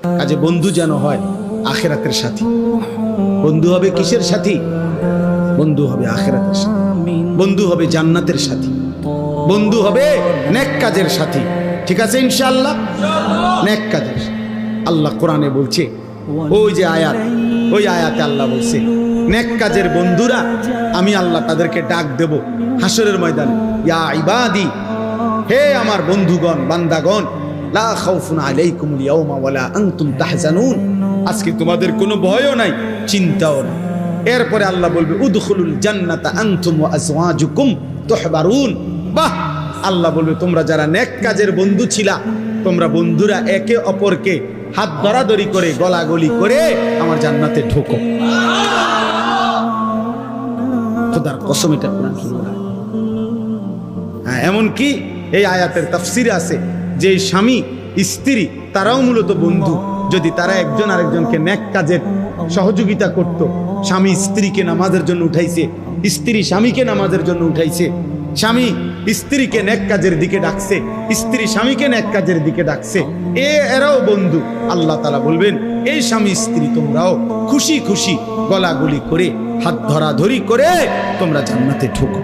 কাজে বন্ধু যেন হয় আখিরাতের সাথী। বন্ধু হবে কিসের সাথী? বন্ধু হবে আখিরাতের সাথী, বন্ধু হবে জান্নাতের সাথী, বন্ধু হবে নেক কাজের সাথী। ঠিক আছে ইনশাআল্লাহ? নেক কাজের। আল্লাহ কোরআনে বলছে, ওই যে আয়াত, ওই আয়াতে আল্লাহ বলছে নেক কাজের বন্ধুরা আমি আল্লাহ তাদেরকে ডাক দেব হাসরের ময়দানে, ইয়া ইবাদি, হে আমার বন্ধুগণ, বান্দাগণ, লা খাউফুন আলাইকুমুল ইয়াওমা ওয়ালা আনতুম তাহজানুন, আজকে তোমাদের কোনো ভয়ও নাই, চিন্তাও নাই। এরপরে আল্লাহ বলবে উদখুলুল জান্নাতা আনতুম ওয়া আজওয়াজুকুম তুহবারুন। বাহ! আল্লাহ বলবে তোমরা যারা নেক কাজের বন্ধু ছিলা, তোমরা বন্ধুরা একে অপরকে হাত ধরাধরি করে গলাগলি করে আমার জান্নাতে ঢোকো। খোদার কসম, এটা কোরআন শুনুন। হ্যাঁ, এমনকি এই আয়াতের তাফসিরে আছে যে স্বামী স্ত্রী তারাও মূলত বন্ধু। যদি তারা একজন আরেকজনকে নেক কাজের সহযোগিতা করত, স্বামী স্ত্রীকে নামাজের জন্য উঠাইছে, স্ত্রী স্বামীকে নামাজের জন্য উঠাইছে, স্বামী স্ত্রীকে নেক কাজের দিকে ডাকছে, স্ত্রী স্বামীকে নেক কাজের দিকে ডাকছে, এরাও বন্ধু। আল্লাহ তাআলা বলবেন এই স্বামী স্ত্রী তোমরাও খুশি খুশি গলাগলি করে হাত ধরাধরি করে তোমরা জান্নাতে ঢোকো।